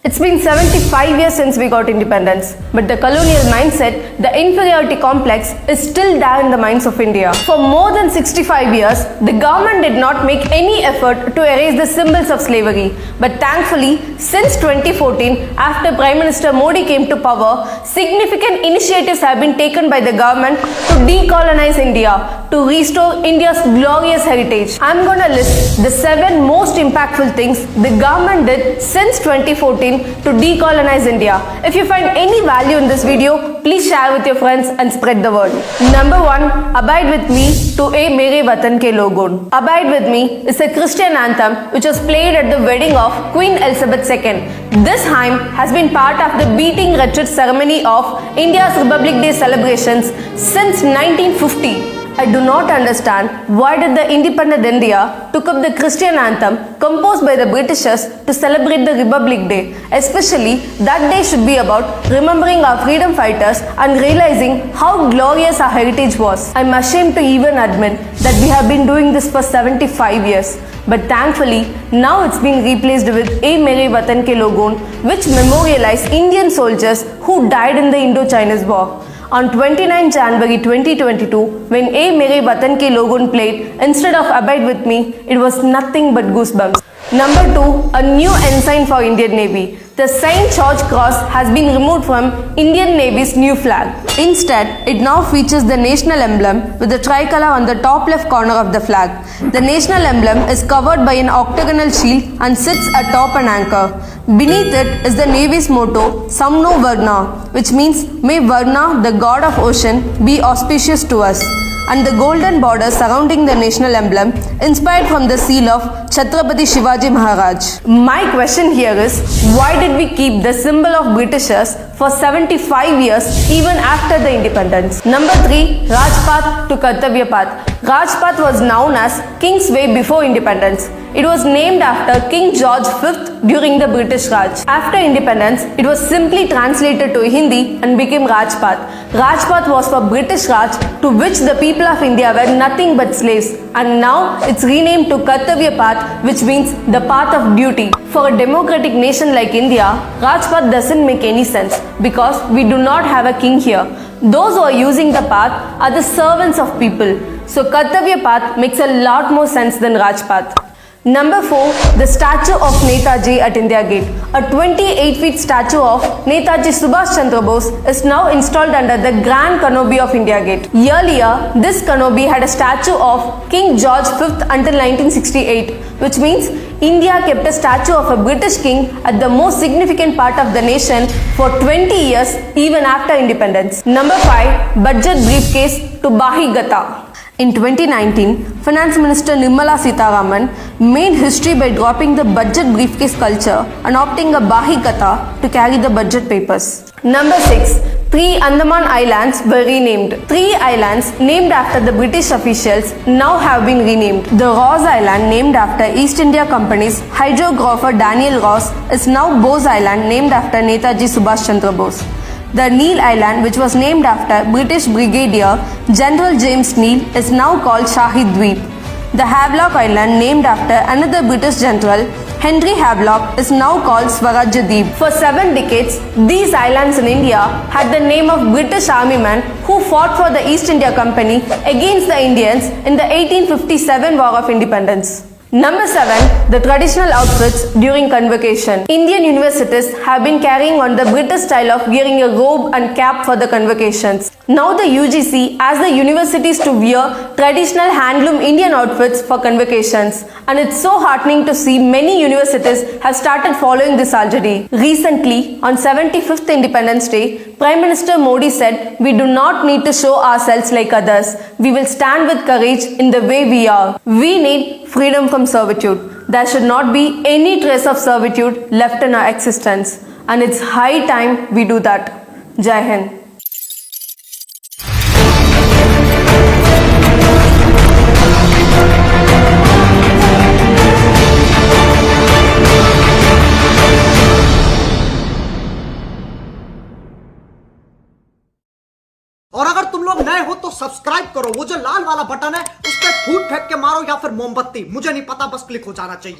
It's been 75 years since we got independence, but the colonial mindset, the inferiority complex, is still there in the minds of India. For more than 65 years, the government did not make any effort to erase the symbols of slavery. But thankfully, since 2014, after Prime Minister Modi came to power, significant initiatives have been taken by the government to decolonize India, to restore India's glorious heritage. I'm gonna list the 7 most impactful things the government did since 2014 to decolonize India. If you find any value in this video, please share with your friends and spread the word. Number 1, Abide With Me to A Mere Watan Ke Logon. Abide With Me is a Christian anthem which was played at the wedding of Queen Elizabeth II. This hymn has been part of the beating retreat ceremony of India's Republic Day celebrations since 1950. I do not understand why did the independent India took up the Christian anthem composed by the Britishers to celebrate the Republic Day. Especially that day should be about remembering our freedom fighters and realizing how glorious our heritage was. I'm ashamed to even admit that we have been doing this for 75 years. But thankfully, now it's been replaced with A Mere Watan Ke Logon, which memorialize Indian soldiers who died in the Indo-Chinese War. On 29 January 2022, when A Mere Watan Ke Logon played instead of Abide With Me, it was nothing but goosebumps. Number 2, a new ensign for Indian Navy. The St. George Cross has been removed from Indian Navy's new flag. Instead, it now features the national emblem with the tricolour on the top left corner of the flag. The national emblem is covered by an octagonal shield and sits atop an anchor. Beneath it is the Navy's motto, Samno Varna, which means, May Varna, the god of ocean, be auspicious to us, and the golden border surrounding the national emblem, inspired from the seal of Chhatrapati Shivaji Maharaj. My question here is, why did we keep the symbol of Britishers for 75 years even after the independence? Number 3, Rajpath to Kartavya Path. Rajpath was known as King's Way before independence. It was named after King George V during the British Raj. After independence, it was simply translated to Hindi and became Rajpath. Rajpath was for British Raj, to which the people of India were nothing but slaves, and now it's renamed to Kartavya Path, which means the path of duty. For a democratic nation like India, Rajpath doesn't make any sense because we do not have a king here. Those who are using the path are the servants of people. So Kartavya Path makes a lot more sense than Rajpath. Number 4, the statue of Netaji at India Gate. A 28-feet statue of Netaji Subhash Chandra Bose is now installed under the Grand Canopy of India Gate. Earlier, this canopy had a statue of King George V until 1968, which means India kept a statue of a British king at the most significant part of the nation for 20 years even after independence. Number 5, budget briefcase to Bahi Gata. In 2019, Finance Minister Nirmala Sitharaman made history by dropping the budget briefcase culture and opting a Bahi Gata to carry the budget papers. Number 6, 3 Andaman Islands were renamed. 3 islands named after the British officials now have been renamed. The Ross Island, named after East India Company's hydrographer Daniel Ross, is now Bose Island, named after Netaji Subhash Chandra Bose. The Neil Island, which was named after British Brigadier General James Neil, is now called Shahid Dweep. The Havelock Island, named after another British general, Henry Havelock, is now called Swarajya Deep. For 7 decades, these islands in India had the name of British army men who fought for the East India Company against the Indians in the 1857 War of Independence. Number 7, the traditional outfits during convocation. Indian universities have been carrying on the British style of wearing a robe and cap for the convocations. Now the UGC asks the universities to wear traditional handloom Indian outfits for convocations, and it's so heartening to see many universities have started following this already. Recently, on 75th Independence Day, Prime Minister Modi said, "We do not need to show ourselves like others. We will stand with courage in the way we are. We need freedom from servitude. There should not be any trace of servitude left in our existence, and it's high time we do that." Jai Hind. और अगर तुम लोग नए हो तो subscribe करो, वो जो लाल वाला बटन है उस पर फूट फेंक के मारो या फिर मोमबत्ती, मुझे नहीं पता, बस क्लिक हो जाना चाहिए।